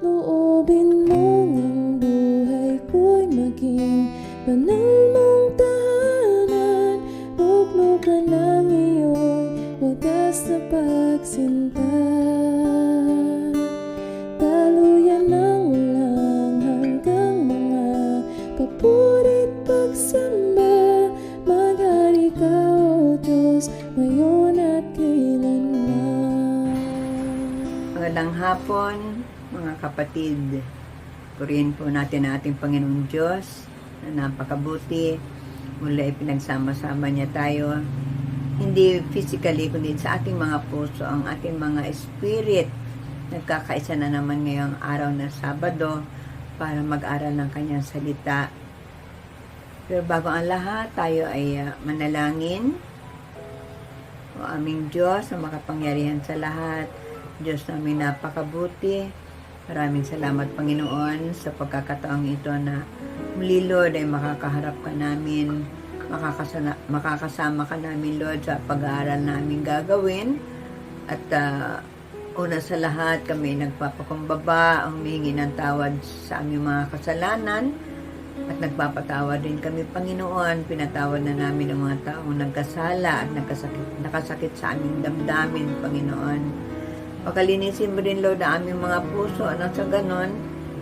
Loobin mong ang buhay ko'y maging banal mong tahanan. Luglugan ng iyong wagas na pagsinta. Daluyan ng ulang hanggang mga papurit pagsamba. Maghari ka, O Diyos, ngayon at kailanman. Magandang hapon, mga kapatid. Purihin po natin ang ating Panginoong Diyos na napakabuti. Mula ay pinagsama-sama niya tayo. Hindi physically, kundi sa ating mga puso, ang ating mga spirit. Nagkakaisa na naman ngayong araw na Sabado para mag-aral ng kanyang salita. Pero bago ang lahat, tayo ay manalangin. O aming Diyos na makapangyarihan sa lahat, Diyos namin napakabuti. Maraming salamat, Panginoon, sa pagkakataong ito na muli, Lord, ay makakaharap ka namin, makakasama ka namin, Lord, sa pag-aaral namin gagawin. At una sa lahat, kami nagpapakumbaba, humingi ng tawad sa aming mga kasalanan. At nagpapatawad din kami, Panginoon. Pinatawad na namin ang mga taong nagkasala at nakasakit sa aming damdamin, Panginoon. Pakalinisin mo rin, Lord, ang aming mga puso. Ano sa ganon,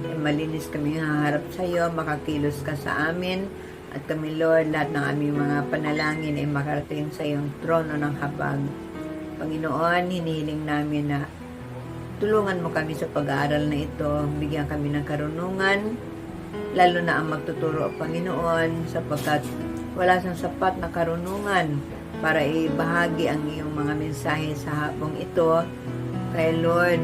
ay malinis kami haharap sa iyo, makakilos ka sa amin. At kami, Lord, lahat ng aming mga panalangin ay makarating sa iyong trono ng habag. Panginoon, hinihiling namin na tulungan mo kami sa pag-aaral na ito. Bigyan kami ng karunungan, lalo na ang magtuturo, Panginoon, sapagkat wala sang sapat na karunungan para ibahagi ang iyong mga mensahe sa hapong ito. Kaya Lord,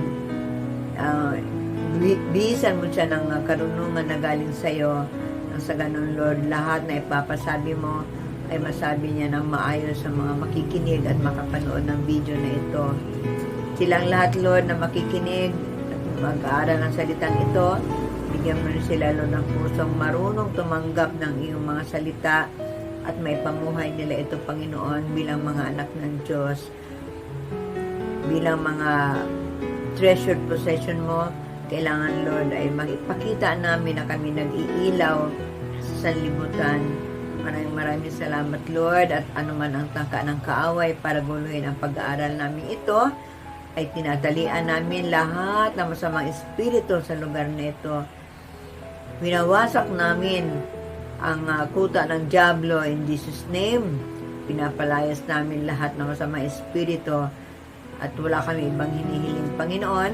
bihisan mo siya ng karunungan na galing sa iyo. Nang sa ganun, Lord, lahat na ipapasabi mo ay masabi niya ng maayos sa mga makikinig at makapanood ng video na ito. Silang lahat, Lord, na makikinig at mag-aaral ng salitang ito, bigyan mo rin sila, Lord, ng pusong marunong tumanggap ng iyong mga salita at may pamuhay nila ito, Panginoon, bilang mga anak ng Diyos. Bilang mga treasured possession mo, kailangan, Lord, ay magipakita namin na kami nag-iilaw sa sanlibutan. Maraming salamat, Lord, at anuman ang tangka ng kaaway para guluhin ang pag-aaral namin ito, ay tinatalian namin lahat ng masamang espiritu sa lugar na ito. Winawasak namin ang kuta ng diablo in Jesus' name. Pinapalayas namin lahat ng masamang espiritu. At wala kami ibang hinihiling, Panginoon,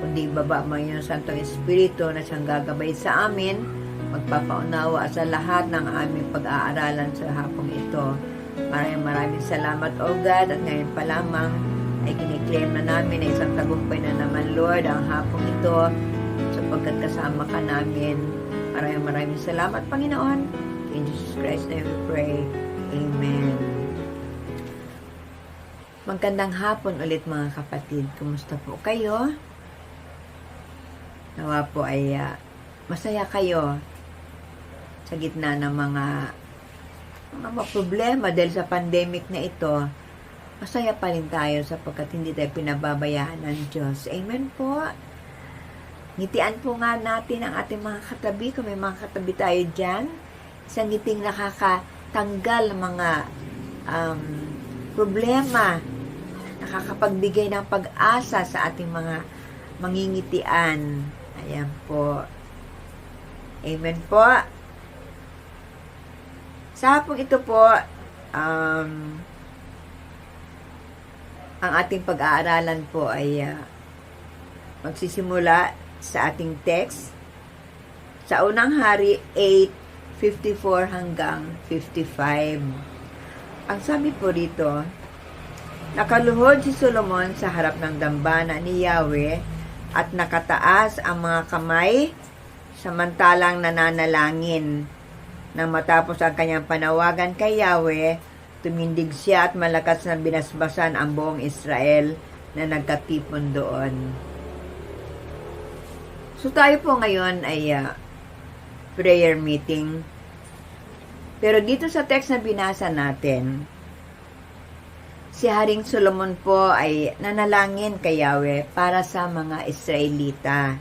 kundi baba mo yung Santong Espiritu na siyang gagabay sa amin, magpapaunawa sa lahat ng aming pag-aaralan sa hapong ito. Maraming salamat, O God, at ngayon pa lamang ay kiniklaim na namin na isang tagumpay na naman, Lord, ang hapong ito, sapagkat kasama ka namin. Maraming salamat, Panginoon. In Jesus Christ's name we pray. Amen. Magandang hapon ulit, mga kapatid. Kumusta po kayo? Nawa po ay masaya kayo sa gitna ng mga problema dahil sa pandemic na ito. Masaya pa rin tayo sapagkat hindi tayo pinababayaan ng Diyos. Amen po. Ngitian po nga natin ang ating mga katabi. Kung may mga katabi tayo dyan, isang ngiting nakakatanggal ng mga problema, nakakapagbigay ng pag-asa sa ating mga mangingitian. Ayan po. Amen po. Sa hapong ito po, ang ating pag-aaralan po ay magsisimula sa ating text sa unang hari 8:54 hanggang 55. Ang sabi po rito, nakaluhod si Solomon sa harap ng dambana ni Yahweh at nakataas ang mga kamay samantalang nananalangin. Nang matapos ang kanyang panawagan kay Yahweh, tumindig siya at malakas na binasbasan ang buong Israel na nagkatipon doon. So tayo po ngayon ay prayer meeting. Pero dito sa text na binasa natin, si Haring Solomon po ay nanalangin kay Yahweh para sa mga Israelita.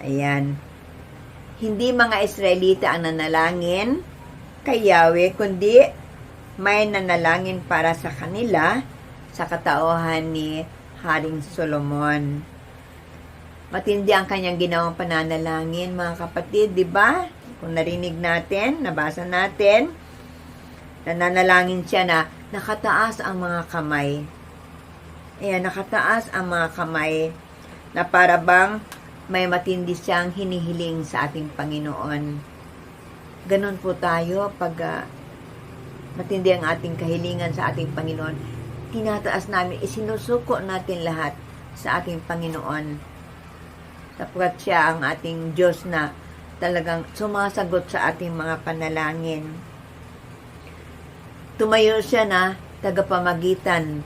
Ayan. Hindi mga Israelita ang nanalangin kay Yahweh, kundi may nanalangin para sa kanila sa katauhan ni Haring Solomon. Matindi ang kanyang ginawang pananalangin, mga kapatid, di ba? Kung narinig natin, nabasa natin, nananalangin siya na nakataas ang mga kamay. Ayan, nakataas ang mga kamay na para bang may matindi siyang hinihiling sa ating Panginoon. Ganon po tayo pag matindi ang ating kahilingan sa ating Panginoon. Tinataas namin, isinusuko natin lahat sa ating Panginoon. Sapagkat siya ang ating Diyos na talagang sumasagot sa ating mga panalangin. Tumayo siya na tagapamagitan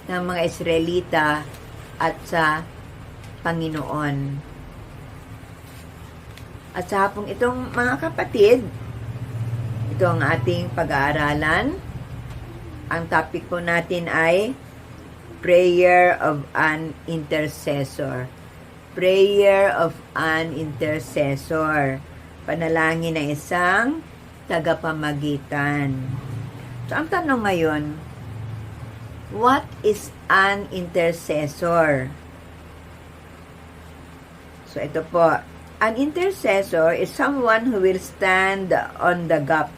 ng mga Israelita at sa Panginoon. At sa hapong itong mga kapatid, ito ang ating pag-aaralan. Ang topic po natin ay Prayer of an Intercessor. Prayer of an Intercessor. Panalangin ng isang tagapamagitan. So, ang tanong ngayon, what is an intercessor? So, ito po. An intercessor is someone who will stand on the gap.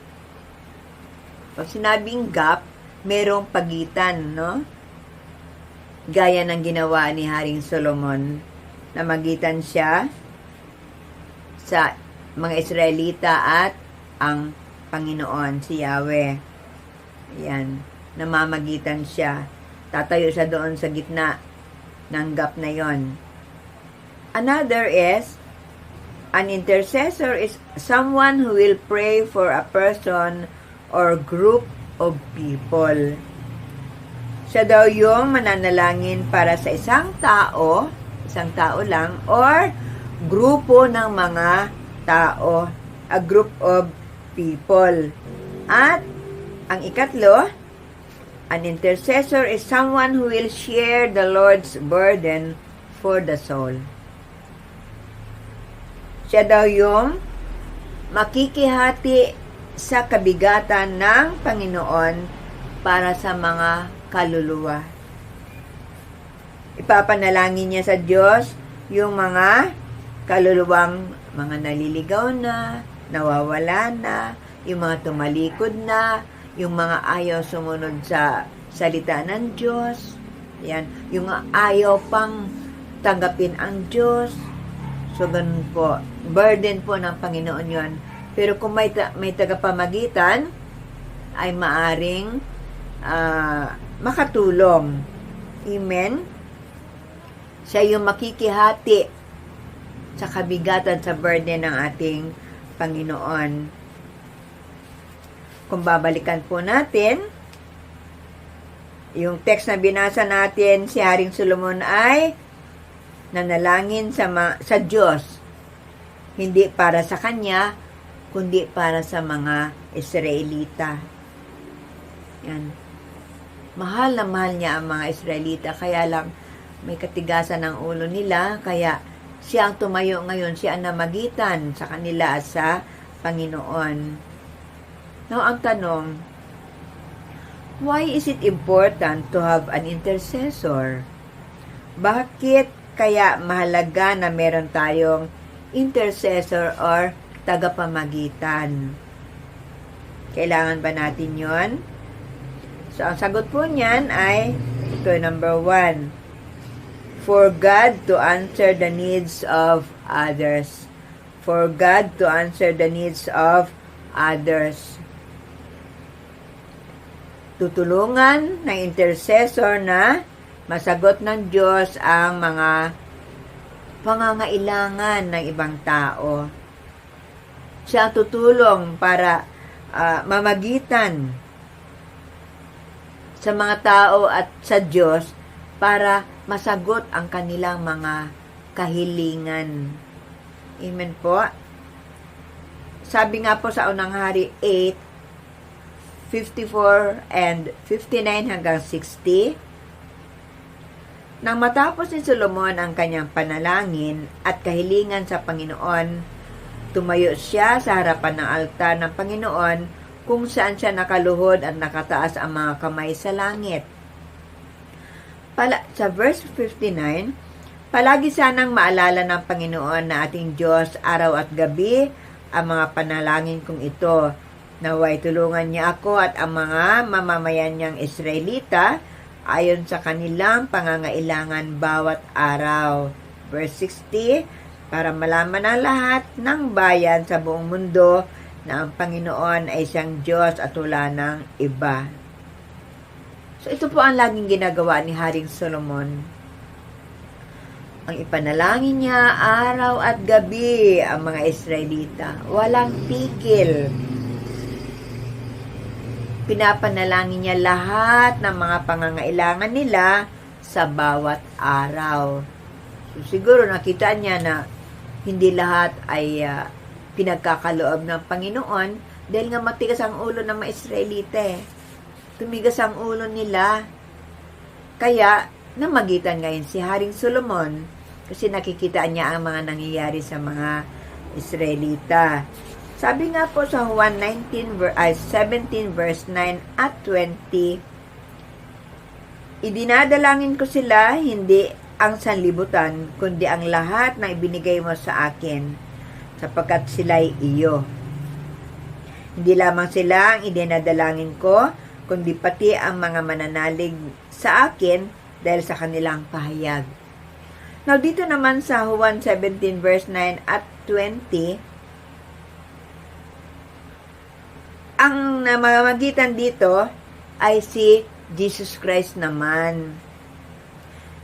Pag sinabing gap, merong pagitan, no? Gaya ng ginawa ni Haring Solomon, na magitan siya sa mga Israelita at ang Panginoon, si Yahweh. Yan, namamagitan siya. Tatayo siya doon sa gitna ng gap na yon. Another is, an intercessor is someone who will pray for a person or group of people. Siya daw yung mananalangin para sa isang tao lang, or grupo ng mga tao, a group of people. At ang ikatlo, an intercessor is someone who will share the Lord's burden for the soul. Siya daw yung makikihati sa kabigatan ng Panginoon para sa mga kaluluwa. Ipapanalangin niya sa Diyos yung mga kaluluwang mga naliligaw na, nawawala na, yung mga tumalikod na, yung mga ayaw sumunod sa salita ng Diyos, yan, yung ayaw pang tanggapin ang Diyos. So, ganun po. Burden po ng Panginoon yon. Pero kung may tagapamagitan, ay maaring makatulong. Amen? Siya yung makikihati sa kabigatan sa burden ng ating Panginoon. Kung babalikan po natin, yung text na binasa natin, si Haring Solomon ay nanalangin sa Diyos, hindi para sa kanya, kundi para sa mga Israelita. Yan. Mahal na mahal niya ang mga Israelita, kaya lang may katigasan ng ulo nila, kaya siya ang tumayo ngayon, siya ang namagitan sa kanila at sa Panginoon. Now, ang tanong, why is it important to have an intercessor? Bakit kaya mahalaga na meron tayong intercessor or tagapamagitan? Kailangan ba natin yon? So, ang sagot po niyan ay, ito number 1, for God to answer the needs of others. For God to answer the needs of others. Tutulungan ng intercessor na masagot ng Diyos ang mga pangangailangan ng ibang tao. Siya tutulong para mamagitan sa mga tao at sa Diyos para masagot ang kanilang mga kahilingan. Amen po. Sabi nga po sa Unang Hari 8:54 and 59 hanggang 60, Nang matapos ni Solomon ang kanyang panalangin at kahilingan sa Panginoon, tumayo siya sa harapan ng altar ng Panginoon kung saan siya nakaluhod at nakataas ang mga kamay sa langit. Sa verse 59, palagi sanang maalala ng Panginoon na ating Diyos araw at gabi ang mga panalangin kong ito. Naway tulungan niya ako at ang mga mamamayan niyang Israelita ayon sa kanilang pangangailangan bawat araw. Verse 60, para malaman ng lahat ng bayan sa buong mundo na ang Panginoon ay siyang Diyos at wala ng iba. So ito po ang laging ginagawa ni Haring Solomon. Ang ipanalangin niya araw at gabi ang mga Israelita. Walang tigil. Pinapanalangin niya lahat ng mga pangangailangan nila sa bawat araw. So, siguro nakita niya na hindi lahat ay pinagkakaloob ng Panginoon dahil nga matigas ang ulo ng mga Israelita. Tumigas ang ulo nila. Kaya, namagitan ngayon si Haring Solomon kasi nakikita niya ang mga nangyayari sa mga Israelita. Sabi nga po sa Juan 17 verse 9 at 20, idinadalangin ko sila, hindi ang sanlibutan, kundi ang lahat na ibinigay mo sa akin, sapagkat sila'y iyo. Hindi lamang sila ang idinadalangin ko, kundi pati ang mga mananalig sa akin dahil sa kanilang pahayag. Now, dito naman sa Juan 17 verse 9 at 20, ang namamagitan dito ay si Jesus Christ naman.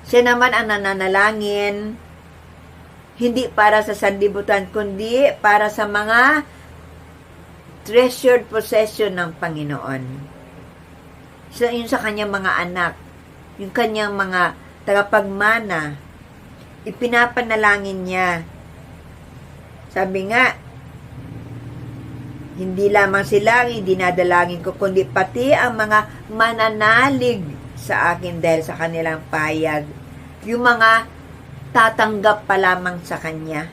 Siya naman ang nananalangin, hindi para sa sanlibutan, kundi para sa mga treasured possession ng Panginoon. Yun sa kanyang mga anak, yung kanyang mga tagapagmana, ipinapanalangin niya. Sabi nga, hindi lamang sila ang idinadalangin ko, kundi pati ang mga mananalig sa akin dahil sa kanilang pahayag. Yung mga tatanggap pa lamang sa Kanya.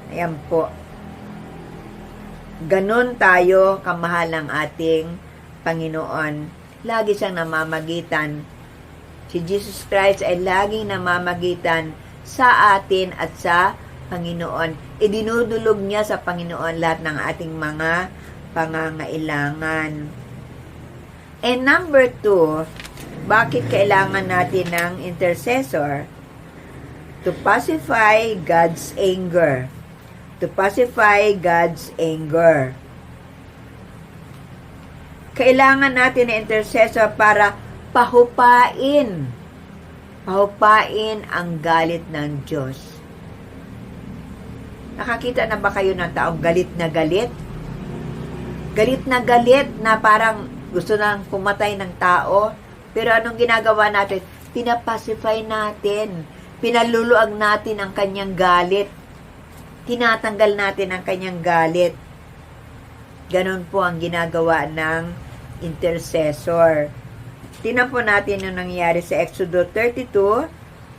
Ayan po. Ganon tayo kamahal ang ating Panginoon. Lagi siyang namamagitan. Si Jesus Christ ay laging namamagitan sa atin at sa Panginoon. Idinudulog niya sa Panginoon lahat ng ating mga pangangailangan. And number 2, bakit kailangan natin ng intercessor? To pacify God's anger. To pacify God's anger. Kailangan natin ng intercessor para pahupain ang galit ng Diyos. Nakakita na ba kayo ng taong galit na galit? Galit na galit na parang gusto nang pumatay ng tao. Pero anong ginagawa natin? Pinapacify natin. Pinaluluag natin ang kanyang galit. Tinatanggal natin ang kanyang galit. Ganon po ang ginagawa ng intercessor. Tingnan po natin yung nangyari sa Exodo 32,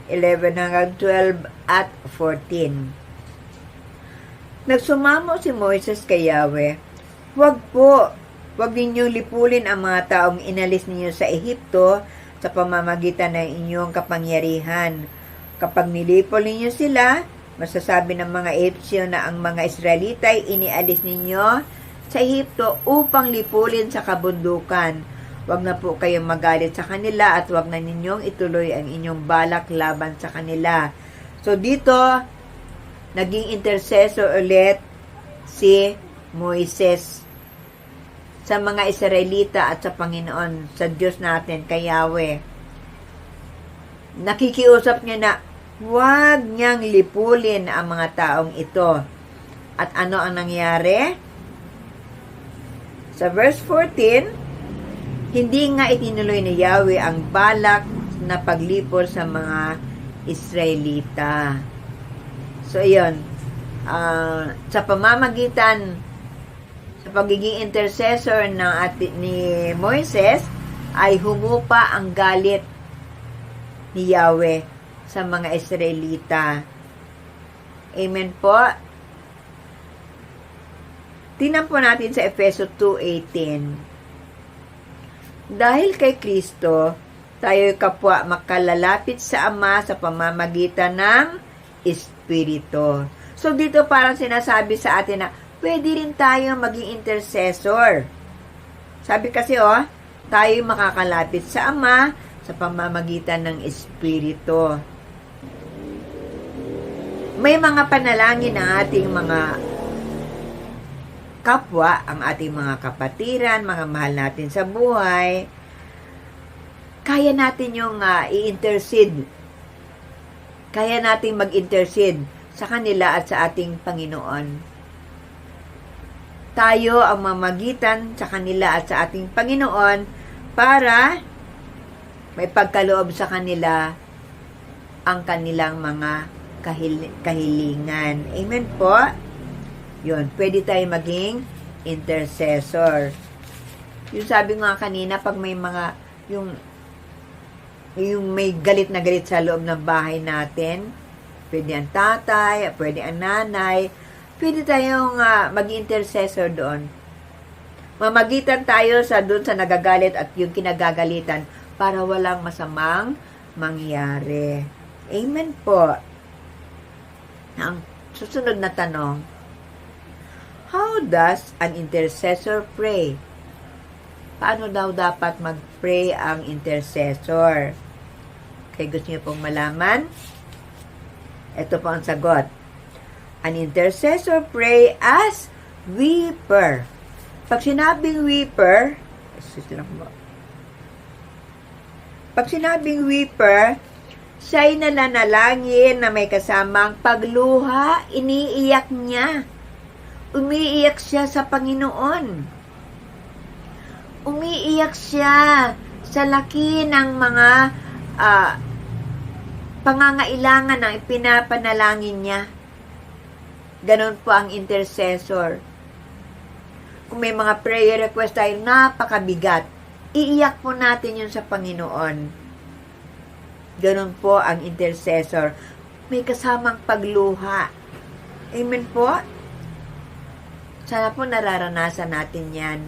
11 hanggang 12 at 14. Nagsumamo si Moises kay Yahweh, Huwag ninyong lipulin ang mga taong inalis ninyo sa Ehipto sa pamamagitan ng inyong kapangyarihan. Kapag nilipol ninyo sila, masasabi ng mga Egyptyo na ang mga Israelita ay inialis ninyo sa Ehipto upang lipulin sa kabundukan. Huwag na po kayong magalit sa kanila at huwag na ninyong ituloy ang inyong balak laban sa kanila. So dito, naging intercessor ulit si Moises sa mga Israelita at sa Panginoon, sa Diyos natin, kay Yahweh. Nakikiusap niya na huwag niyang lipulin ang mga taong ito. At ano ang nangyari? Sa verse 14, hindi nga itinuloy ni Yahweh ang balak na paglipol sa mga Israelita. So, yun. Sa pamamagitan sa pagiging intercessor ni Moises, ay humupa ang galit ni Yahweh sa mga Israelita. Amen po. Tingnan po natin sa Efeso 2:18. Dahil kay Kristo, tayo'y kapwa makalalapit sa Ama sa pamamagitan ng Espiritu. So, dito parang sinasabi sa atin na pwede rin tayo maging intercessor. Sabi kasi, tayo'y makakalapit sa Ama sa pamamagitan ng Espiritu. May mga panalangin ng ating mga kapwa, ang ating mga kapatiran, mga mahal natin sa buhay. Kaya natin yung i-intercede. Kaya natin mag-intercede sa kanila at sa ating Panginoon. Tayo ang mamagitan sa kanila at sa ating Panginoon para may pagkaloob sa kanila ang kanilang mga kahilingan. Amen po? Yun, pwede tayo maging intercessor. Yung sabi nga kanina, pag may mga, yung may galit na galit sa loob ng bahay natin, pwede ang tatay, pwede ang nanay, pwede tayong mag-intercessor doon. Mamagitan tayo doon sa nagagalit at yung kinagagalitan para walang masamang mangyari. Amen po. Ang susunod na tanong, how does an intercessor pray? Paano daw dapat mag-pray ang intercessor? Kaya gusto niyo pong malaman? Ito po ang sagot. An intercessor pray as weeper. Pag sinabing weeper, siya'y nananalangin na may kasamang pagluha, iniiyak niya. Umiiyak siya sa Panginoon. Umiiyak siya sa laki ng mga pangangailangan na ipinapanalangin niya. Ganon po ang intercessor. Kung may mga prayer request tayo napakabigat, iiyak po natin yun sa Panginoon. Ganon po ang intercessor. May kasamang pagluha. Amen po? Sana po nararanasan natin yan.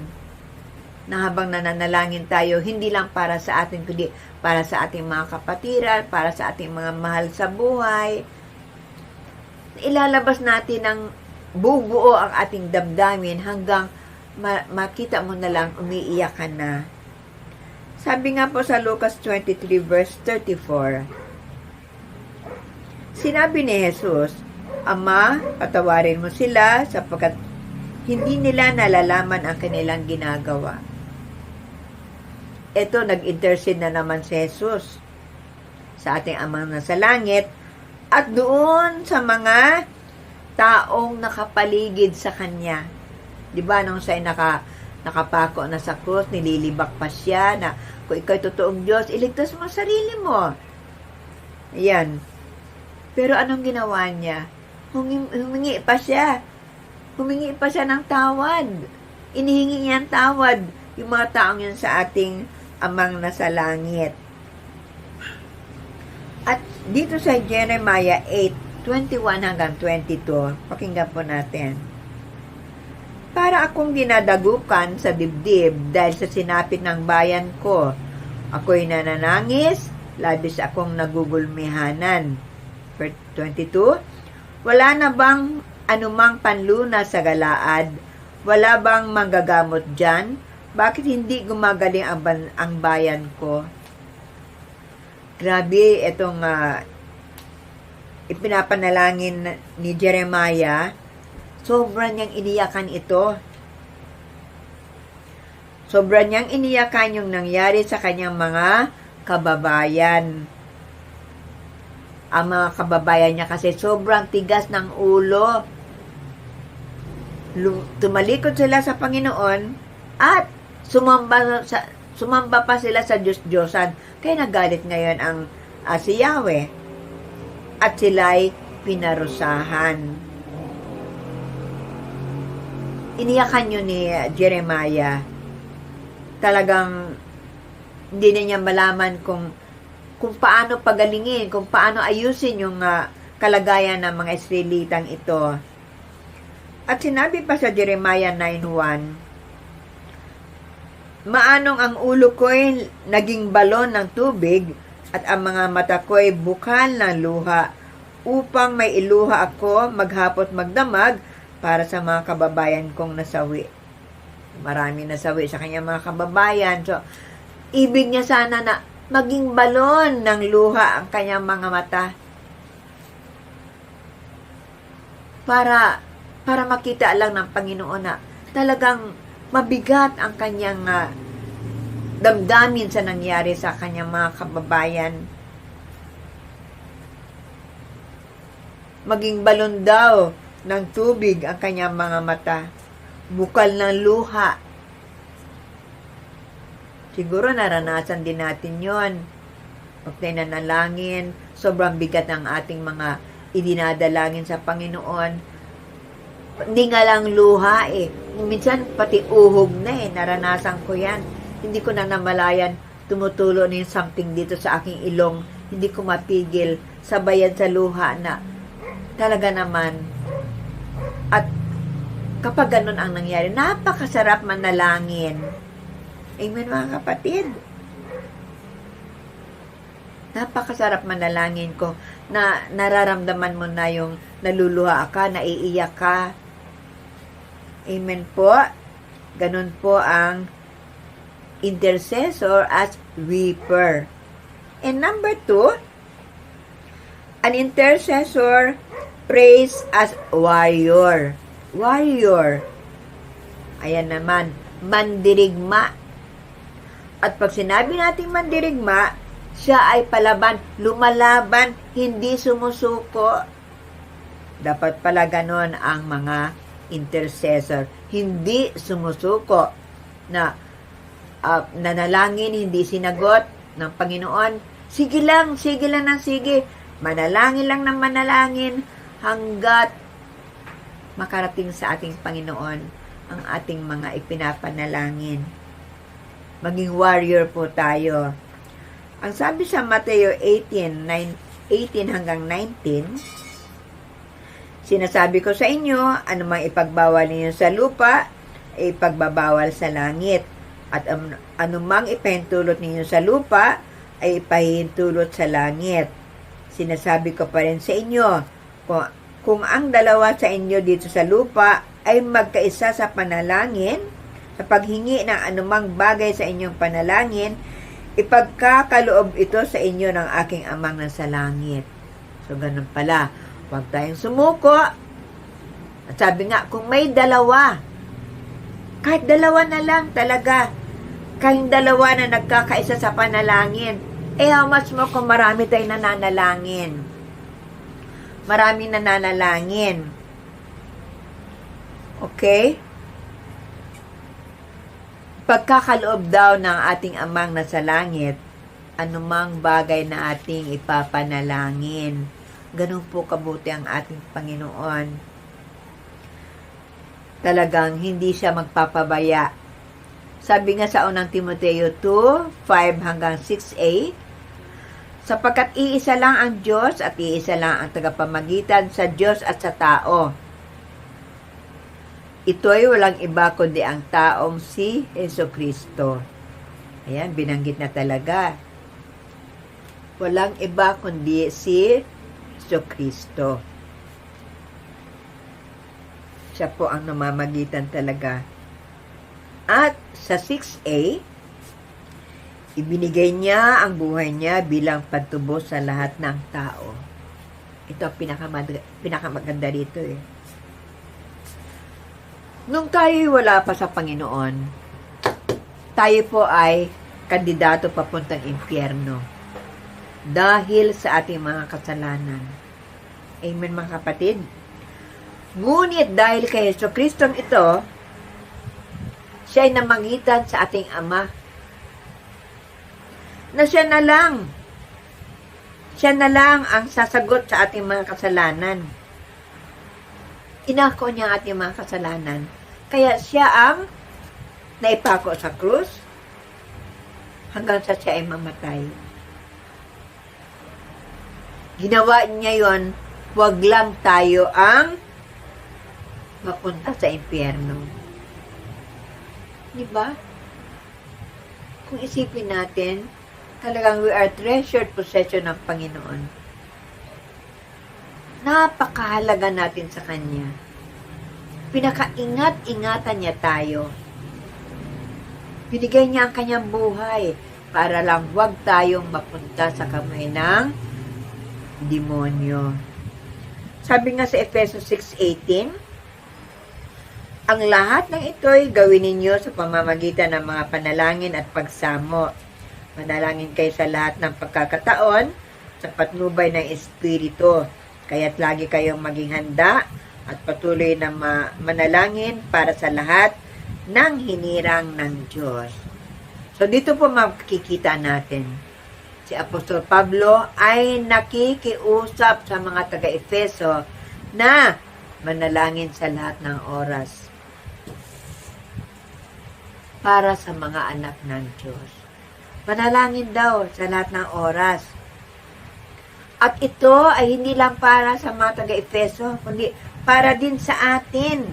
Na habang nananalangin tayo, hindi lang para sa atin, kundi para sa ating mga kapatiran, para sa ating mga mahal sa buhay. Ilalabas natin ng bubuo ang ating damdamin hanggang makita mo na lang, umiiyak ka na. Sabi nga po sa Lucas 23 verse 34, sinabi ni Jesus, Ama, patawarin mo sila sapagkat hindi nila nalalaman ang kanilang ginagawa. Ito, nag-intercede na naman si Jesus sa ating Amang nasa langit at doon sa mga taong nakapaligid sa Kanya. Diba, nung siya'y nakapako na sa krus, nililibak pa siya na kung ikaw'y totoong Diyos, iligtas mo ang sarili mo. Ayan. Pero anong ginawa niya? Humingi pa siya. Humingi pa siya ng tawad. Inihingi niya ang tawad yung mga taong yun sa ating Amang nasa langit. At dito sa Jeremiah 8:21 hanggang 22, pakinggan po natin. Para akong dinadagukan sa dibdib dahil sa sinapit ng bayan ko. Ako'y nananangis, labis akong nagugulmihanan. Verse 22, wala na bang anumang panluna sa Galaad? Wala bang manggagamot dyan? Bakit hindi gumagaling ang bayan ko? Grabe, itong ipinapanalangin ni Jeremiah, sobrang niyang iniyakan ito. Sobrang niyang iniyakan yung nangyari sa kanyang mga kababayan. Ang mga kababayan niya kasi sobrang tigas ng ulo. Tumalikod sila sa Panginoon at sumamba pa sila sa Diyos-Diyosan. Kaya nagalit ngayon ang si Yahweh. At sila'y pinarusahan. Iniyakan yun ni Jeremiah. Talagang hindi na niya malaman kung kung paano pagalingin, kung paano ayusin yung kalagayan ng mga Israelitang ito. At sinabi pa sa Jeremiah 9:1, maanong ang ulo ko'y naging balon ng tubig at ang mga mata ko'y bukal ng luha upang may iluha ako maghapot magdamag para sa mga kababayan kong nasawi. Marami nasawi sa kanyang mga kababayan. So, ibig niya sana na maging balon ng luha ang kanyang mga mata para makita lang ng Panginoon na talagang mabigat ang kanyang damdamin sa nangyari sa kanyang mga kababayan. Maging balon daw ng tubig ang kanyang mga mata. Bukal ng luha. Siguro naranasan din natin yon. Pag nanalangin, sobrang bigat ang ating mga idinadalangin sa Panginoon. Hindi nga lang luha Minsan pati uhog na naranasan ko yan. Hindi ko na namalayan, tumutulo na yung something dito sa aking ilong. Hindi ko mapigil, sabayan sa luha na talaga naman. At kapag ganun ang nangyari, napakasarap manalangin. Amen mga kapatid. Napakasarap manalangin ko na nararamdaman mo na yung naluluha ka, naiiyak ka. Amen po. Ganun po ang intercessor as weeper. And number 2, an intercessor prays as warrior. Warrior. Ayan naman, mandirigma. At pag sinabi natin mandirigma, siya ay palaban, lumalaban, hindi sumusuko. Dapat pala ganon ang mga intercessor. Hindi sumusuko na nanalangin, hindi sinagot ng Panginoon. Sige lang ng sige. Manalangin lang ng manalangin hanggat makarating sa ating Panginoon ang ating mga ipinapanalangin. Maging warrior po tayo. Ang sabi sa Mateo 18 hanggang 19, sinasabi ko sa inyo, anumang ipagbawal ninyo sa lupa, ay ipagbabawal sa langit. At anumang ipahintulot ninyo sa lupa, ay ipahintulot sa langit. Sinasabi ko pa rin sa inyo, kung ang dalawa sa inyo dito sa lupa ay magkaisa sa panalangin, sa paghingi ng anumang bagay sa inyong panalangin, ipagkakaloob ito sa inyo ng aking amang nasa langit. So, ganun pala. Huwag tayong sumuko. At sabi nga, kung may dalawa, kahit dalawa na lang talaga, kahit dalawa na nagkakaisa sa panalangin, how much more kung marami tayong nananalangin. Maraming nananalangin. Okay? Pagkakaloob daw ng ating amang nasa langit, anumang bagay na ating ipapanalangin. Ganun po kabuti ang ating Panginoon. Talagang hindi siya magpapabaya. Sabi nga sa unang Timoteo 2:5 hanggang 6a, sapagkat iisa lang ang Diyos at iisa lang ang tagapamagitan sa Diyos at sa tao. Ito'y walang iba kundi ang taong si Jesucristo. Ayan, binanggit na talaga. Walang iba kundi si Jesucristo. Siya po ang namamagitan talaga. At sa 6a, ibinigay niya ang buhay niya bilang pagtubos sa lahat ng tao. Ito ang pinakamaganda rito Nung tayo'y wala pa sa Panginoon, tayo po ay kandidato papuntang impyerno dahil sa ating mga kasalanan. Amen mga kapatid? Ngunit dahil kay Jesucristo ito, siya ay namagitan sa ating Ama, na siya na lang ang sasagot sa ating mga kasalanan. Inako niya ang ating mga kasalanan. Kaya siya ang naipako sa krus hanggang sa siya ay mamatay. ginawa niya yon, wag lang tayo ang mapunta sa impyerno. Diba? Kung isipin natin, talagang we are treasured possession ng Panginoon. Napakahalaga natin sa Kanya. Pinakaingat-ingatan niya tayo. Binigay niya ang kanyang buhay para lang huwag tayong mapunta sa kamay ng demonyo. Sabi nga sa Efesos 6:18, ang lahat ng ito'y gawin ninyo sa pamamagitan ng mga panalangin at pagsamo. Manalangin kayo sa lahat ng pagkakataon sa patnubay ng Espiritu. Kaya't lagi kayong maging handa at patuloy na manalangin para sa lahat ng hinirang ng Diyos. So dito po makikita natin, si Apostol Pablo ay nakikiusap sa mga taga-Efeso na manalangin sa lahat ng oras para sa mga anak ng Diyos. Manalangin daw sa lahat ng oras. At ito ay hindi lang para sa mga taga-Efeso, kundi para din sa atin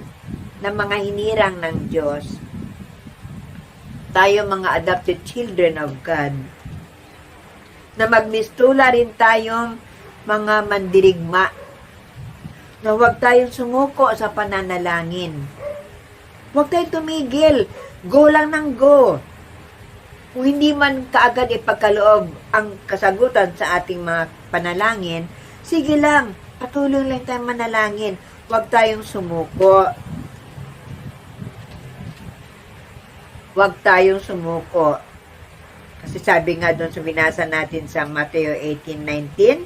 na mga hinirang ng Diyos. Tayo mga adopted children of God. Na magmistula rin tayong mga mandirigma. Na huwag tayong sumuko sa pananalangin. Huwag tayong tumigil. Go lang ng go. Kung hindi man kaagad ipagkaloob ang kasagutan sa ating mga panalangin, sige lang, patuloy lang tayong manalangin. Huwag tayong sumuko. Huwag tayong sumuko. Kasi sabi nga doon sa binasa natin sa Mateo 18:19,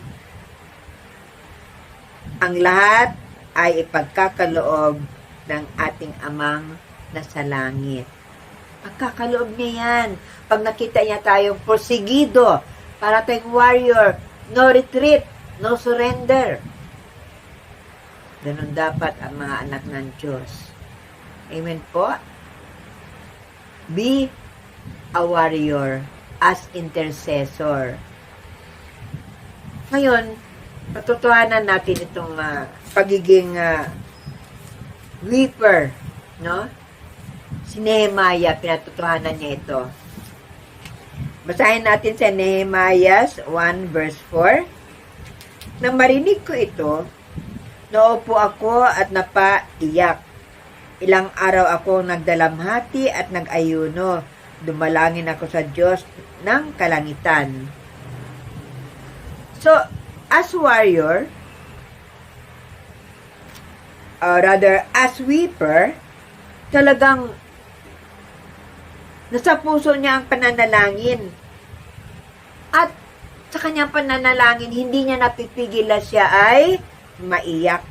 ang lahat ay ipagkakaloob ng ating amang nasa langit. Pagkakaloob niya yan. Pag nakita niya tayong porsigido, para tayong warrior, no retreat, no surrender. Ganun dapat ang mga anak ng Diyos. Amen po? Be a warrior as intercessor. Ngayon, patutuhanan natin itong pagiging weeper, no? Si Nehemiah, pinatutuhanan niya ito. Basahin natin sa Nehemiah 1 verse 4. Nang marinig ko ito, naupo ako at napaiyak. Ilang araw ako nagdalamhati at nag-ayuno. Dumalangin ako sa Diyos ng kalangitan. So, as warrior, rather as weeper, talagang nasa puso niya ang pananalangin. At sa kanyang pananalangin, hindi niya napipigil na siya ay maiyak.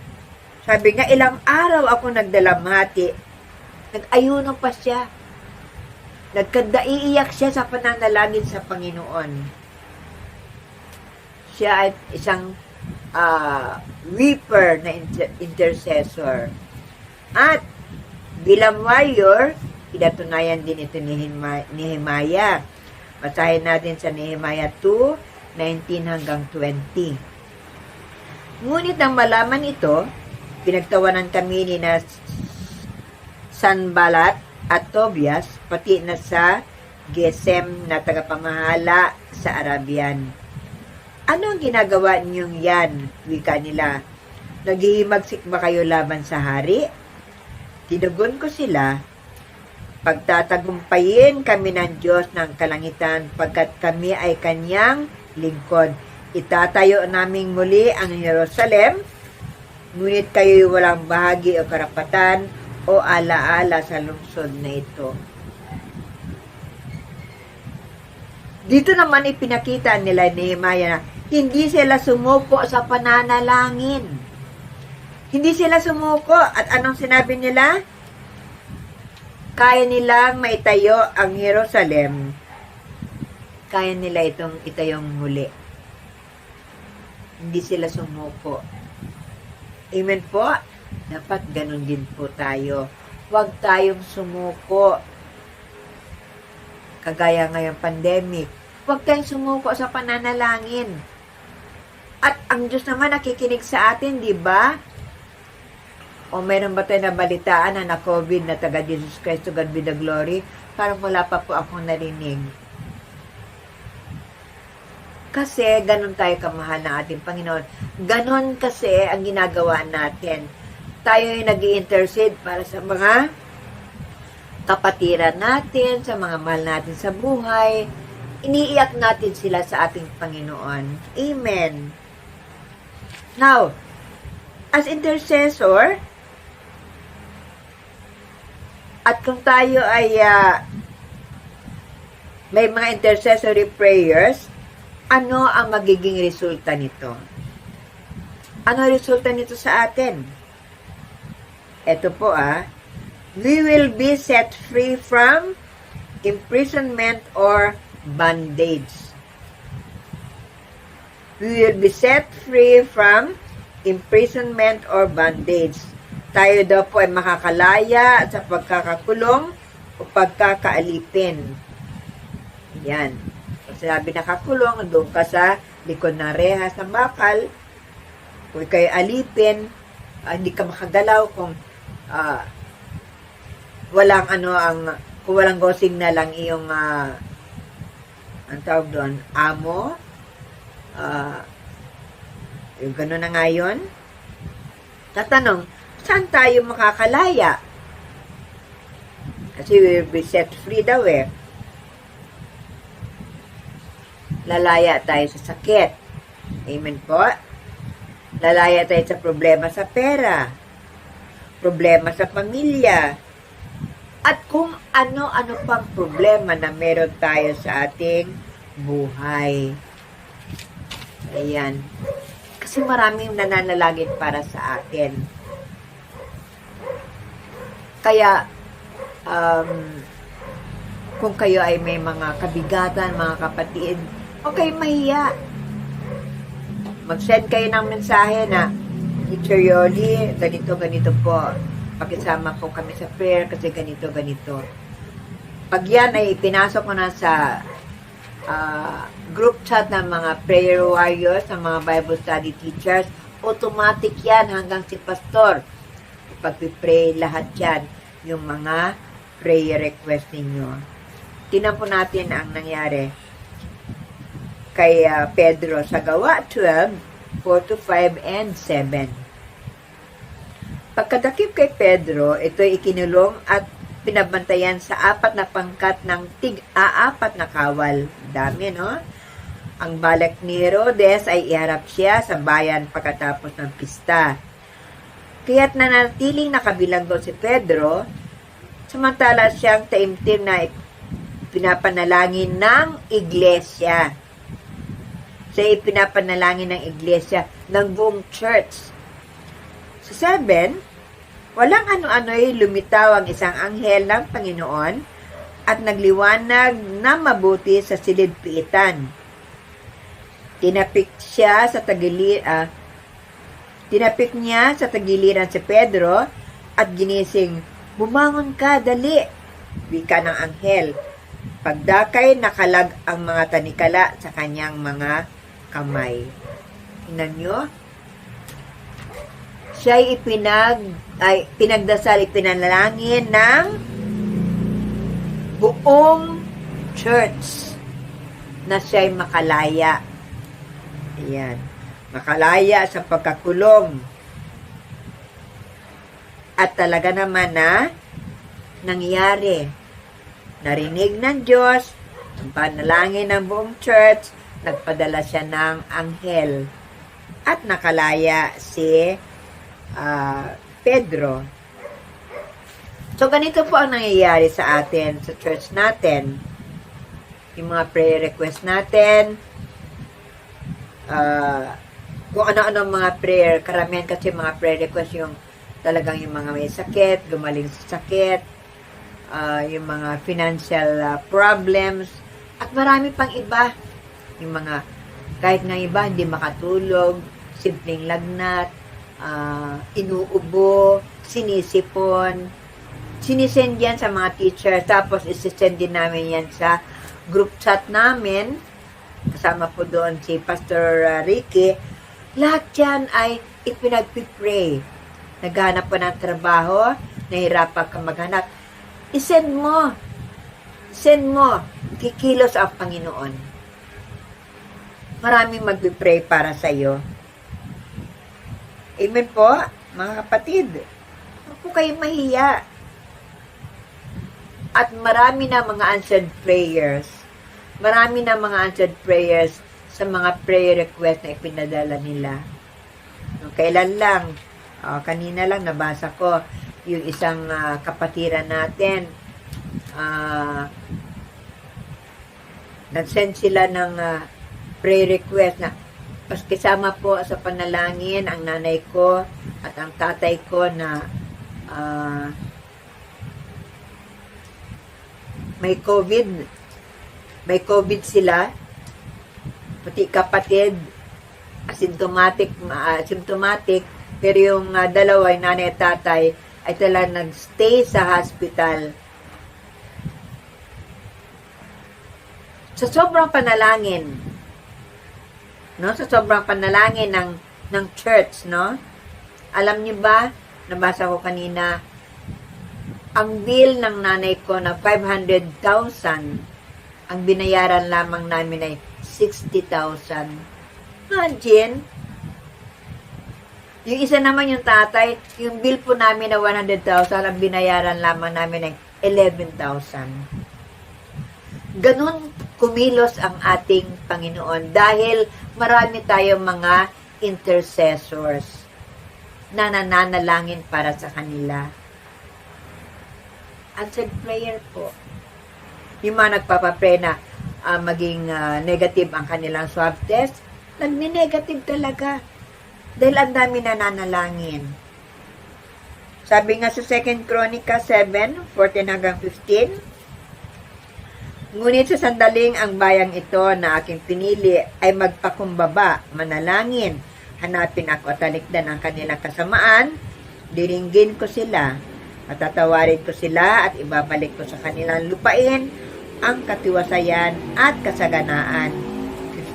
Sabi nga, ilang araw ako nagdalamhati. Nag-ayuno pa siya. Naiiyak siya sa pananalangin sa Panginoon. Siya ay isang weeper na intercessor. At bilang warrior, pinatunayan din ito ni Nehemiah. Basahin natin sa Nehemiah 2:19 hanggang 20. Ngunit nang malaman ito, pinagtawanan kami ni Sanballat at Tobias, pati na sa Gesem na tagapamahala sa Arabian. Ano ang ginagawa niyong yan? Wika nila. Naghihimagsik ba kayo laban sa hari? Tinugon ko sila, pagtatagumpayin kami ng Diyos ng kalangitan pagkat kami ay kanyang lingkod. Itatayo naming muli ang Jerusalem, ngunit kayo'y walang bahagi o karapatan o alaala sa lungsod na ito. Dito naman ipinakita nila ni Nehemiah na hindi sila sumuko sa pananalangin. Hindi sila sumuko. At anong sinabi nila? Kaya nilang maitayo ang Jerusalem. Kaya nila itong itayong muli. Hindi sila sumuko. Amen po? Dapat ganun din po tayo. Huwag tayong sumuko. Kagaya ngayong pandemic. Huwag tayong sumuko sa pananalangin. At ang Diyos naman nakikinig sa atin, di ba? O meron ba tayo nabalitaan na na-COVID na taga Jesus Christ, to God be the glory? Parang wala pa po akong narinig. Kasi ganun tayo kamahal ng ating Panginoon. Ganun kasi ang ginagawa natin. Tayo ay nag-i-intercede para sa mga kapatiran natin, sa mga mahal natin sa buhay. Iniiyak natin sila sa ating Panginoon. Amen. Now, as intercessor, at kung tayo ay may mga intercessory prayers, ano ang magiging resulta nito? Ano resulta nito sa atin? Ito po we will be set free from imprisonment or bondage. We will be set free from imprisonment or bondage. Tayo daw po ay makakalaya sa pagkakakulong o pagkakaalipin. Yan. Pag sinabi nakakulong, doon ka sa likod ng rehas ng bakal. Kung kayo alipin, hindi ka makagalaw kung walang kung walang go signal lang iyong ang tawag doon, amo. Yung gano'n na nga yun. Tatanong, saan tayo makakalaya? Kasi we will be set free daw Lalaya tayo sa sakit. Amen po. Lalaya tayo sa problema sa pera. Problema sa pamilya. At kung ano-ano pang problema na meron tayo sa ating buhay. Ayan. Kasi maraming nananalangin para sa atin. Kaya, kung kayo ay may mga kabigatan, mga kapatid, okay, mahiya. Mag-send kayo ng mensahe na, Teacher Yoli, ganito po. Pakisama po kami sa prayer kasi ganito. Pag yan ay pinasok ko na sa group chat ng mga prayer warriors, ng mga Bible study teachers, automatic yan hanggang si pastor. Pag-pray lahat yan, yung mga prayer request ninyo. Tingnan po natin ang nangyari kay Pedro sa Gawa 12, 4-5 and 7. Pagkadakip kay Pedro, ito'y ikinulong at pinabantayan sa 4 na pangkat ng tig-4 na kawal. Dami, no? Ang balak ni Herodes ay iharap siya sa bayan pagkatapos ng pista. Kaya't nanatiling nakabilang doon si Pedro, samantala siyang taimtim na pinapanalangin ng iglesia. Siya ipinapanalangin ng iglesia ng buong church. Sa 7, walang ano-ano'y lumitaw ang isang anghel ng Panginoon at nagliwanag na mabuti sa silid-piitan. Tinapik niya sa tagiliran si Pedro at ginising, "Bumangon ka, dali!" Wika ng anghel. Pagdakay, nakalag ang mga tanikala sa kanyang mga kamay. Tingnan nyo. Siya'y pinagdasal, ipinalangin ng buong church na siya'y makalaya. Ayan. Makalaya sa pagkakulong. At talaga naman na nangyari. Narinig ng Diyos, ang panalangin ng buong church, nagpadala siya ng anghel. At nakalaya si Pedro. So, ganito po ang nangyayari sa atin, sa church natin. Yung mga prayer request natin, kung ano-ano mga prayer, karamihan kasi mga prayer request yung talagang yung mga may sakit, gumaling sa sakit, yung mga financial problems, at marami pang iba. Yung mga, kahit nga iba, hindi makatulog, simpleng lagnat, inuubo, sinisipon, sinisend yan sa mga teachers, tapos isisend din namin yan sa group chat namin, kasama po doon si Pastor Ricky, Lahat yan ay ipinagpipray. Naghanap pa ng trabaho, nahirapan ka maghanap. I-send mo. Send mo. Kikilos ang Panginoon. Maraming magpipray para sa iyo. Amen po, mga kapatid. Huwag po kayo mahiya. At marami na mga answered prayers. Marami na mga answered prayers sa mga prayer request na ipinadala nila. Kailan lang, kanina lang nabasa ko yung isang kapatiran natin. Nag-send sila ng prayer request na kasama po sa panalangin ang nanay ko at ang tatay ko na may COVID sila, pati kapatid symptomatic, pero yung dalawa, yung nanay at tatay, ay talagang nag-stay sa hospital. Sa sobrang panalangin, no? Sa sobrang panalangin ng church, no? Alam niyo ba, nabasa ko kanina, ang bill ng nanay ko na 500,000, ang binayaran lamang namin ay 60,000. Imagine, yung isa naman yung tatay, yung bill po namin na 100,000, ang binayaran lamang namin ay 11,000. Ganun kumilos ang ating Panginoon dahil marami tayong mga intercessors na nananalangin para sa kanila. Answered prayer po. Yung mga nagpapapray na maging negative ang kanilang swab test, nagni-negative talaga. Dahil ang dami na nananalangin. Sabi nga sa 2 Chronicles 7:14-15, ngunit sa sandaling ang bayang ito na aking pinili ay magpakumbaba, manalangin, hanapin ako at talikdan ang kanilang kasamaan, diringgin ko sila, matatawarin ko sila at ibabalik ko sa kanilang lupain ang katiwasayan at kasaganaan.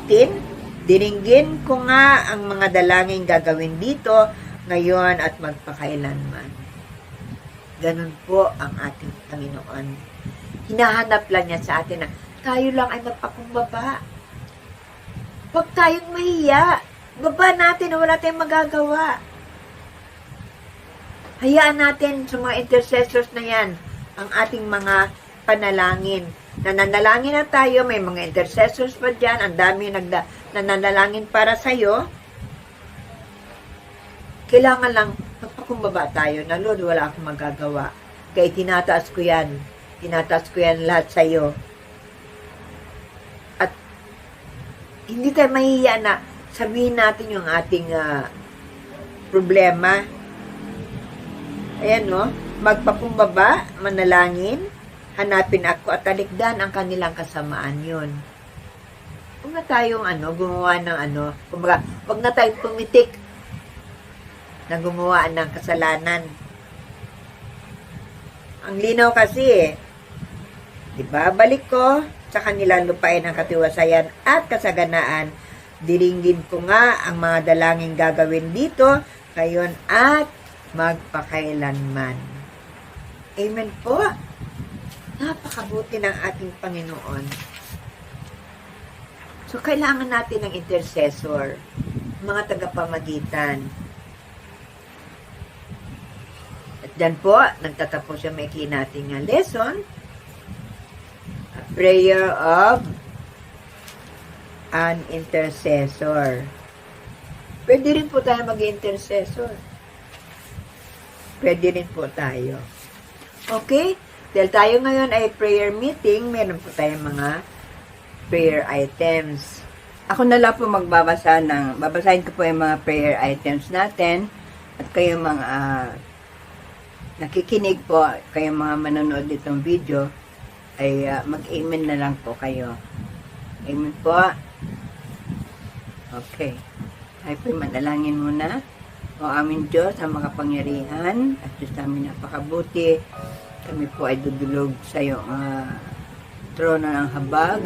15, diringgin ko nga ang mga dalangin gagawin dito ngayon at magpakailanman. Ganun po ang ating Panginoon. Hinahanap lang niya sa atin na tayo lang ay magpakumbaba. Huwag tayong mahiya. Baba natin na wala tayong magagawa. Hayaan natin sa mga intercessors na yan ang ating mga panalangin. Nananalangin na tayo, may mga intercessors pa dyan, ang dami nananalangin para sa'yo. Kailangan lang magpakumbaba tayo na, Lord, wala akong magagawa. Kaya tinataas ko yan lahat sa'yo. At hindi tayo mahihiya na sabihin natin yung ating problema. Ayan, no? Magpakumbaba, manalangin, hanapin ako at talikdan ang kanilang kasamaan yun. Huwag na tayong gumawa ng kumbaga, huwag na tayong pumitik na gumawa ng kasalanan. Ang linaw kasi diba? Balik ko sa kanilang lupain ang katiwasayan at kasaganaan. Diringgin ko nga ang mga dalangin gagawin dito ngayon at magpakailanman. Amen po. Napakabuti ng ating Panginoon. So, kailangan natin ng intercessor, mga tagapamagitan. At dyan po, nagtatapos yung maiki nating lesson. A prayer of an intercessor. Pwede rin po tayo mag-intercessor. Pwede rin po tayo. Okay? Dahil tayo ngayon ay prayer meeting, meron po tayong mga prayer items. Ako na lang po babasahin ko po yung mga prayer items natin at kayo mga nakikinig po, kayo mga manonood ditong video ay mag-amen na lang po kayo. Amen po. Okay. Tayo po manalangin muna. O aming Diyos, ang makapangyarihan at Diyos namin napakabuti. Kami po ay dudulog sa iyong trono ng habag.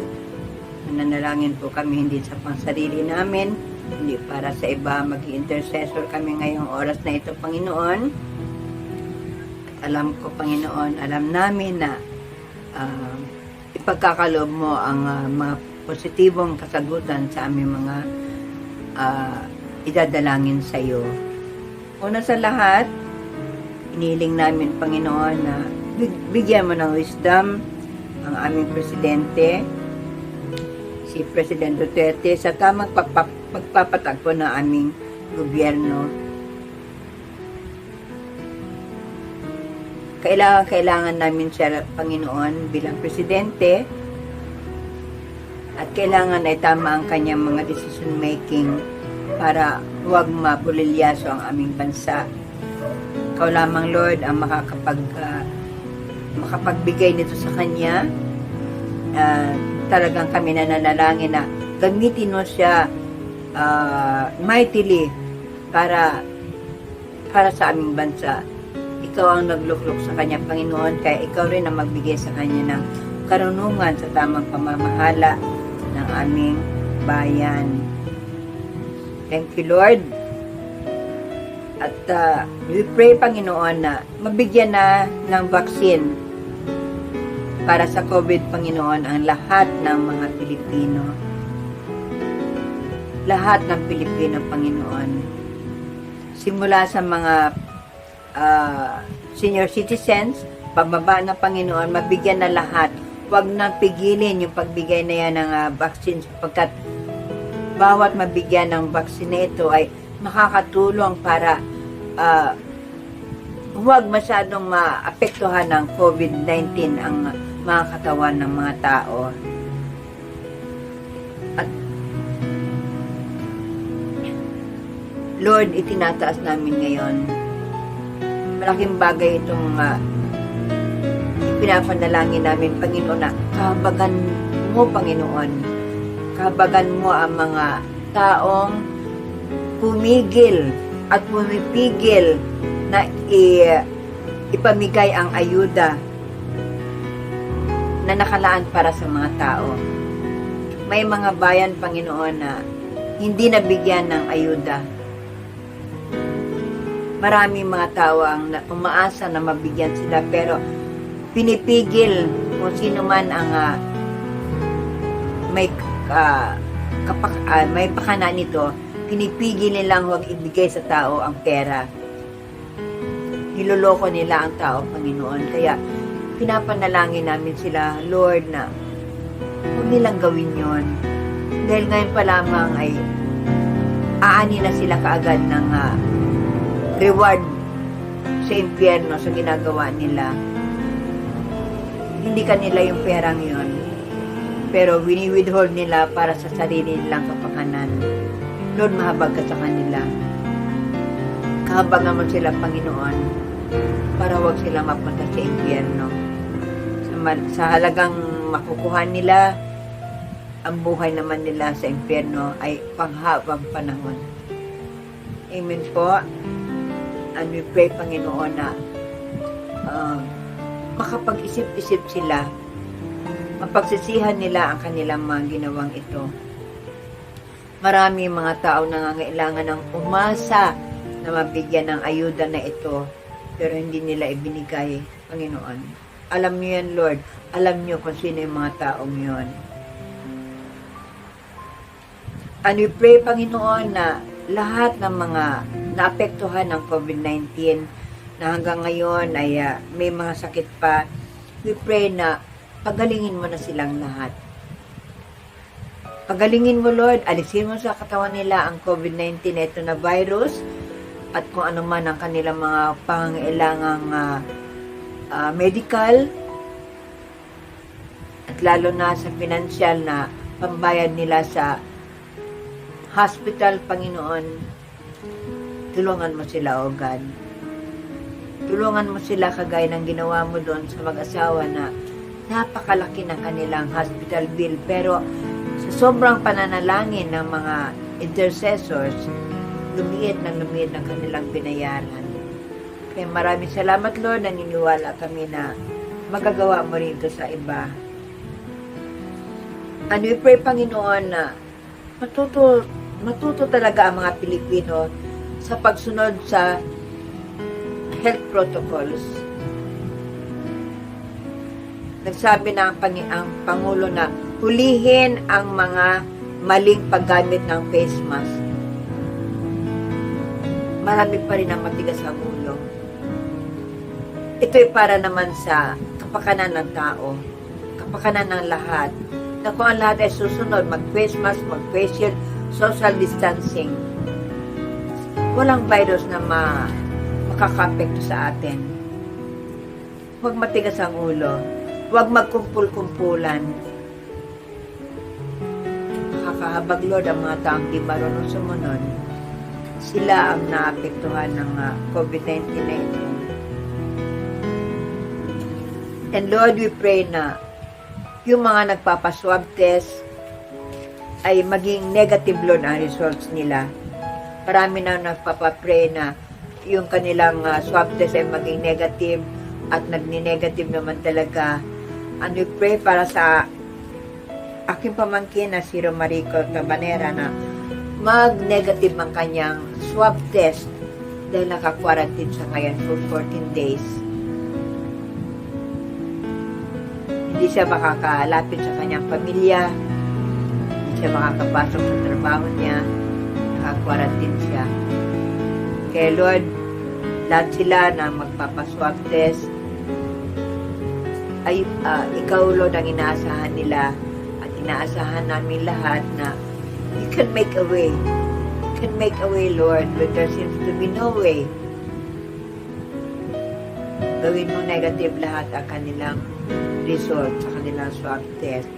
Nananalangin po kami hindi sa pangsarili namin, hindi para sa iba. Mag-intercessor kami ngayong oras na ito, Panginoon. At alam ko, Panginoon, alam namin na ipagkakaloob mo ang mga positibong kasagutan sa aming mga idadalangin sa iyo. Una sa lahat, iniling namin, Panginoon, na bigyan mo ng wisdom ang aming presidente, si President Duterte, sa tamang pagpapatagpo ng aming gobyerno. Kailangan namin siya, Panginoon, bilang presidente, at kailangan ay tama ang kanyang mga decision making para huwag mabulilyaso ang aming bansa. Ikaw lamang, Lord, ang makapagbigay nito sa kanya. Talagang kami nananalangin na gamitin mo siya mightily para sa aming bansa. Ikaw ang nagluklok sa kanya, Panginoon, kaya ikaw rin ang magbigay sa kanya ng karunungan sa tamang pamamahala ng aming bayan. Thank you, Lord. At we pray, Panginoon, na mabigyan na ng vaccine para sa COVID, Panginoon, ang lahat ng mga Pilipino. Lahat ng Pilipino, Panginoon. Simula sa mga senior citizens, pababa na, Panginoon, mabigyan na lahat. Huwag nang pigilin yung pagbigay na yan ng vaccine, sapagkat bawat mabigyan ng vaccine na ito ay makakatulong para huwag masyadong maapektuhan ng COVID-19 ang mga katawan ng mga tao. At Lord, itinataas namin ngayon. Malaking bagay itong pinapanalangin namin, Panginoon, na kahabagan mo, Panginoon. Kahabagan mo ang mga taong pumigil at pumipigil na ipamigay ang ayuda na nakalaan para sa mga tao. May mga bayan, Panginoon, na hindi nabigyan ng ayuda. Maraming mga tao ang umaasa na mabigyan sila, pero pinipigil kung sino man ang may pakana nito, pinipigil nilang huwag ibigay sa tao ang pera. Niloloko nila ang tao, Panginoon. Kaya pinapanalangin namin sila, Lord, na huwag nilang gawin yon. Dahil ngayon pa lamang ay aani na sila kaagad ng reward sa impyerno sa ginagawa nila. Hindi kanila yung perang yon, pero wini-withhold nila para sa sarili nilang kapakanan. Lord, mahabag ka sa kanila. Kahabagan mo sila, Panginoon, para huwag sila mapunta sa impyerno. Sa halagang makukuha nila, ang buhay naman nila sa impyerno ay panghabang panahon. Amen po. And we pray, Panginoon, na makapag-isip-isip sila, mapagsisihan nila ang kanilang mga ginawang ito. Marami mga tao nangangailangan ng umasa na mabigyan ng ayuda na ito, pero hindi nila ibinigay, Panginoon. Alam niyo yan, Lord. Alam niyo kung sino yung mga taong yun. And we pray, Panginoon, na lahat ng mga naapektuhan ng COVID-19 na hanggang ngayon ay may mga sakit pa, we pray na pagalingin mo na silang lahat. Pagalingin mo, Lord, alisin mo sa katawan nila ang COVID-19 na ito na virus, at kung ano man ang kanilang mga pangailangang medical, at lalo na sa financial na pambayad nila sa hospital, Panginoon. Tulungan mo sila, O God. Tulungan mo sila kagaya ng ginawa mo doon sa mag-asawa na napakalaki ng kanilang hospital bill, pero sa sobrang pananalangin ng mga intercessors, lumiit ng kanilang binayaran. Kaya maraming salamat, Lord, naniniwala kami na magagawa mo rin ito sa iba. And we pray, Panginoon, na matuto talaga ang mga Pilipino sa pagsunod sa health protocols. Nagsabi na ang Pangulo na hulihin ang mga maling paggamit ng face mask. Marami pa rin ang matigas ang ulo. Ito'y para naman sa kapakanan ng tao, kapakanan ng lahat, na kung ang lahat ay susunod, mag-face mask, mag-face shield, social distancing, walang virus na makaka-apekto sa atin. Huwag matigas ang ulo, huwag magkumpul-kumpulan. Nakakahabag, Lord, ang mga taong di marunong sumunod. Sila ang naapektuhan ng COVID-19 na ito. And Lord, we pray na yung mga nagpapaswab test ay maging negative, Lord, ang results nila. Marami na nagpapapray na yung kanilang swab test ay maging negative at nagni-negative naman talaga. And we pray para sa aking pamangkin na si Romarico Tabanera na mag-negative ang kanyang swab test dahil naka-quarantine siya ngayon for 14 days. Hindi siya makakalapit sa kanyang pamilya, hindi siya makakapasok sa trabaho niya, naka-quarantine siya. Kaya Lord, lahat sila na magpapaswab test, ay ikaw, Lord, ang inaasahan nila at inaasahan namin lahat na you can make a way. You can make a way, Lord, when there seems to be no way. Gawin mo negative lahat ang kanilang result sa kanilang swab test.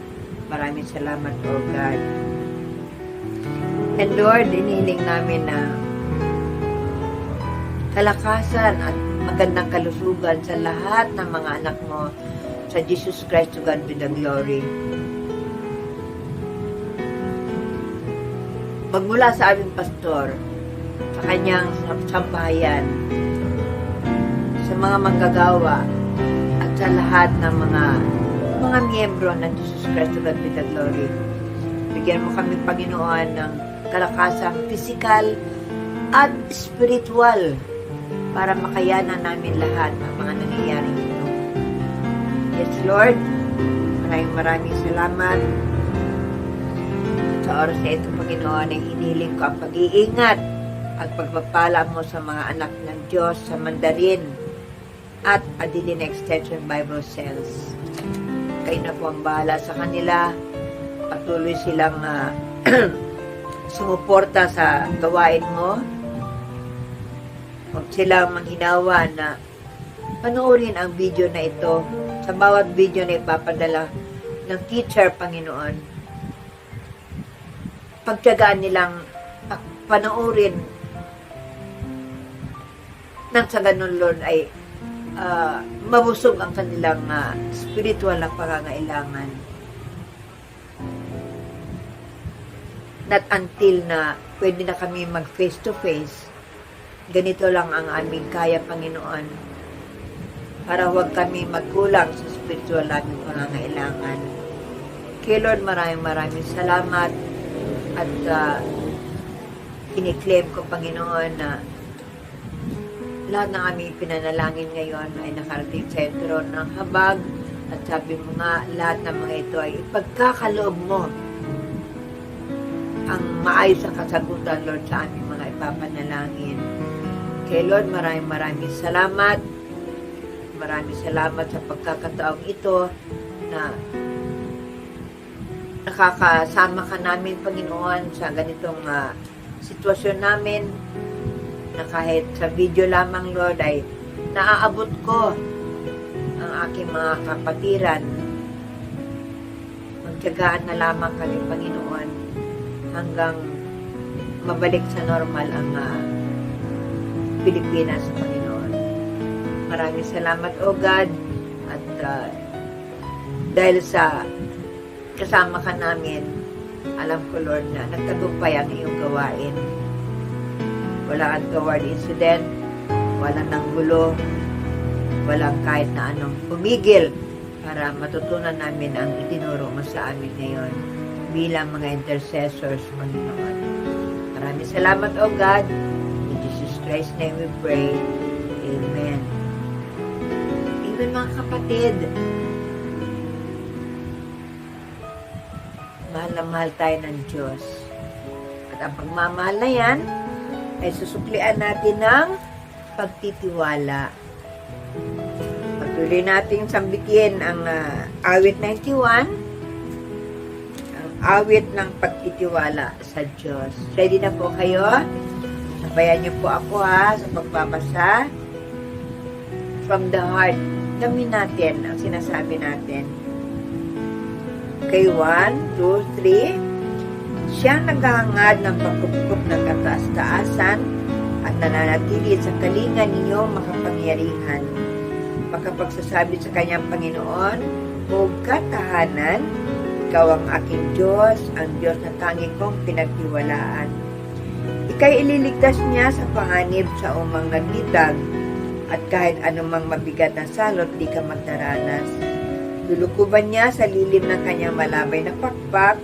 Maraming salamat, O God. And Lord, inihiling namin na kalakasan at magandang kalusugan sa lahat ng mga anak mo sa Jesus Christ, to God be the glory. Magmula sa aming pastor, sa kanyang sambahayan, sa mga manggagawa, at sa lahat ng mga miyembro ng Jesus Christ, to God be the glory. Bigyan mo kami, Panginoon, ng kalakasang physical at spiritual para makayanan namin lahat ng mga nangyayari ito. Yes, Lord, maraming salamat sa oras na ito, Panginoon, ay hinihiling ko ang pag-iingat at pagpapala mo sa mga anak ng Diyos sa Mandarin at Adilin Extension Bible Cells. Kayo na po ang bahala sa kanila. Patuloy silang sumuporta sa gawain mo. Huwag silang manghinawa na panoorin ang video na ito. Sa bawat video na ipapadala ng teacher, Panginoon, pagtiyagaan nilang panoorin nang sa ganun, Lord, ay mabusog ang kanilang spiritual na pangangailangan. Not until na pwede na kami mag face to face, ganito lang ang aming kaya, Panginoon, para huwag kami magkulang sa spiritual naming pangangailangan. Kay Lord, maraming salamat at iniklaim ko, Panginoon, na lahat ng aming pinanalangin ngayon ay nakarating sa trono ng habag, at sabi mo nga, lahat ng mga ito ay ipagkakaloob mo ang maayos ang kasagutan, Lord, sa aming mga ipapanalangin. Kay Lord, maraming salamat. Maraming salamat sa pagkakataong ito na nakakasama ka namin, Panginoon, sa ganitong sitwasyon namin, na kahit sa video lamang, Lord, ay naaabot ko ang aking mga kapatiran. Magtiyagaan na lamang kami, Panginoon, hanggang mabalik sa normal ang Pilipinas, Panginoon. Maraming salamat, O God, at dahil sa kasama ka namin, alam ko, Lord, na nagtagumpay ang iyong gawain. Walang untoward incident, walang nanggulo, walang kahit na anong pumigil para matutunan namin ang itinuro mo sa amin ngayon bilang mga intercessors, Panginoon. Maraming salamat, O God. In Jesus Christ's name we pray. Amen. Amen, mga kapatid. Mahal na mahal tayo ng Diyos. At ang pagmamahal na yan ay susuklian natin ng pagtitiwala. Patuloy natin sambitin ang awit 91, ang awit ng pagtitiwala sa Diyos. Ready na po kayo? Sabayan niyo po ako sa pagbabasa. From the heart, damin natin ang sinasabi natin. Okay, 1, 2, 3. Siyang naghahangad ng pagkupkup ng kataas-taasan at nananatili sa kalinga ninyong makapangyarihan. Makapagsasabi sa kanyang Panginoon, o katahanan, ikaw ang aking Diyos, ang Diyos na tangi kong pinagtiwalaan. Ika'y ililigtas niya sa panganib sa umang nagbitag, at kahit anumang mabigat na salot, di ka magdaranas. Lulukuban niya sa lilim ng kanyang malabay na pakpak,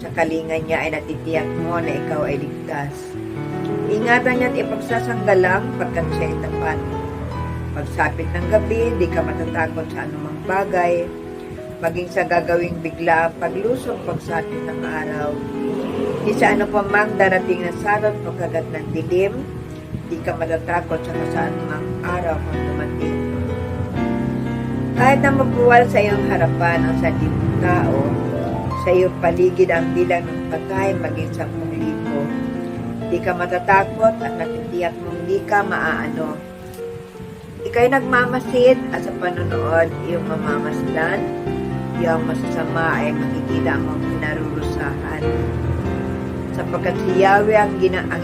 sa kalingan niya ay natitiyak mo na ikaw ay ligtas. Ingatan niya at ipagsasanggalang pagkat siya ay tapat. Pagsapit ng gabi, di ka matatakot sa anumang bagay, maging sa gagawing bigla ang paglusong pagsapit ng araw. Di sa ano pa mang darating na salot pagkagat ng dilim, di ka matatakot sa anumang araw kung dumating. Kahit na mabuwal sa iyong harapan ang 10,000 tao, sa iyong paligid ang bilang ng patay maging 10,000, di ka matatakot at natitiyak mong di ka maaano. Ika'y nagmamasid at sa panonood iyong mamamasdan, iyong masasama ay makikita mong pinarurusahan. Sapagkat si Yahweh ang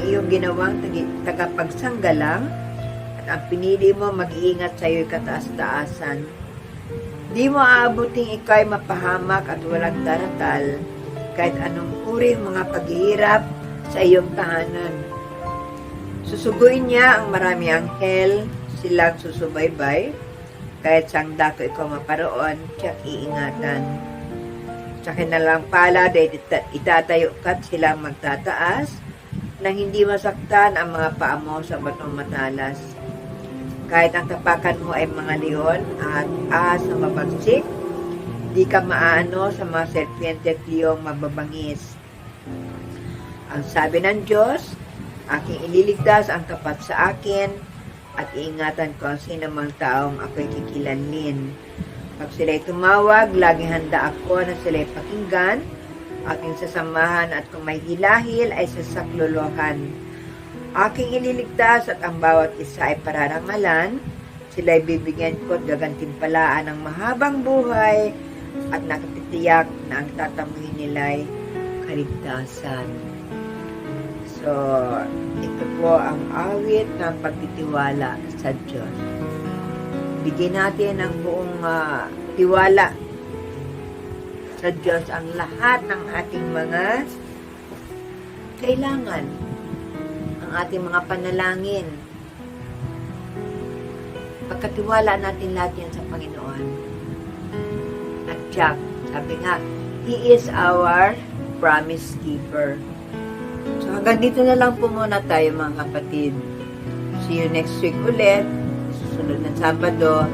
iyong ginawang tagapagsanggalang at ang pinili mo mag-iingat sa iyo'y kataas-taasan. Di mo aabuting ika'y mapahamak at walang daratal kahit anong uri mga paghihirap sa iyong tahanan. Susuguin niya ang marami anghel, silang susubaybay, kahit sang dako ikaw maparoon, tiyak iingatan. Sa kanilang palad ay itatayo ka't silang magtataas, nang hindi masaktan ang mga paa mo sa batong matalas. Kahit ang tapakan mo ay mga leon at ahas na mabagsik, di ka maano sa mga serpiente at liyong mababangis. Ang sabi ng Diyos, aking ililigtas ang tapat sa akin at iingatan ko ang sinamang taong ako'y kikilanlin. Pag sila'y tumawag, laging handa ako na sila'y pakinggan, aking sasamahan at kung may hilahil ay sasaklolohan. Aking ililigtas at ang bawat isa ay pararangalan, sila'y bibigyan ko at gagantimpalaan ng mahabang buhay at nakatitiyak na ang tatamuhin nila'y kaligtasan. So, ito po ang awit ng pagtitiwala sa Diyos. Bigyan natin ng buong tiwala sa Diyos ang lahat ng ating mga kailangan, ang ating mga panalangin. Pagkatiwala natin lahat yan sa Panginoon. At Jack, sabi nga, He is our promise keeper. So hanggang dito na lang po muna tayo mga kapatid. See you next week ulit, susunod na Sabado.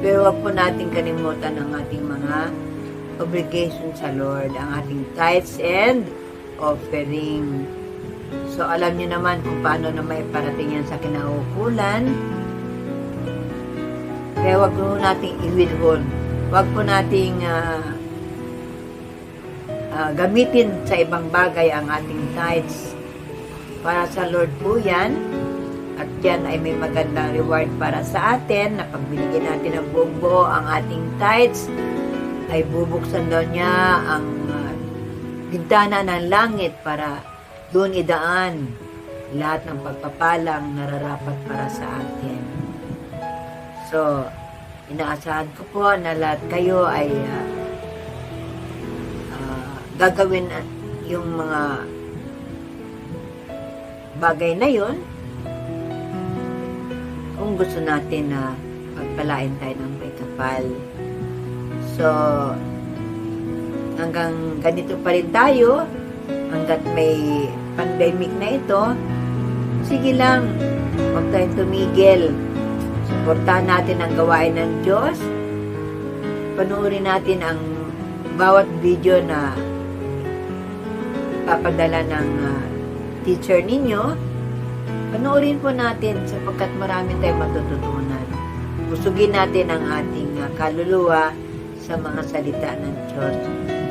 Pero huwag po natin kalimutan ang ating mga obligation sa Lord, ang ating tithes and offering. So alam niyo naman kung paano na may parating yan sa kinaukulan. Kaya huwag po nating i-withhold. Huwag po nating gamitin sa ibang bagay ang ating tithes. Para sa Lord po yan. At yan ay may magandang reward para sa atin na pag binigyan natin ng buong buo ang ating tithes, ay bubuksan daw niya ang bintana ng langit para doon idaan lahat ng pagpapalang nararapat para sa atin. So, inaasahan ko po na lahat kayo ay gagawin yung mga bagay na yun kung gusto natin na pagpalain tayo ng may kapal. So, hanggang ganito pa rin tayo. hanggat may pandemic na ito, sige lang, huwag tayong tumigil. Suportahan natin ang gawain ng Diyos. Panoorin natin ang bawat video na papadala ng teacher ninyo. Panoorin po natin sapagkat marami tayong matututunan. Busugin natin ang ating kaluluwa sa mga salita ng Diyos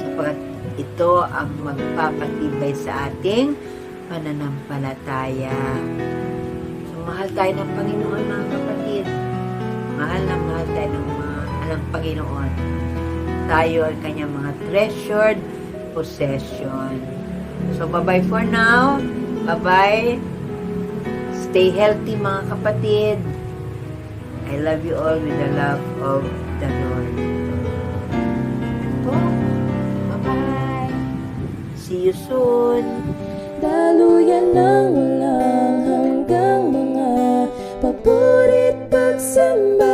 sapagkat ito ang magpapatibay sa ating pananampalataya. So, mahal tayo ng Panginoon, mga kapatid. Mahal na mahal tayo ng Panginoon. Tayo ay kanyang mga treasured possession. So, bye-bye for now. Bye-bye. Stay healthy, mga kapatid. I love you all with the love of the Lord. Bye-bye. See you soon. Daluyan ng walang hanggang mga papurit pagsamba.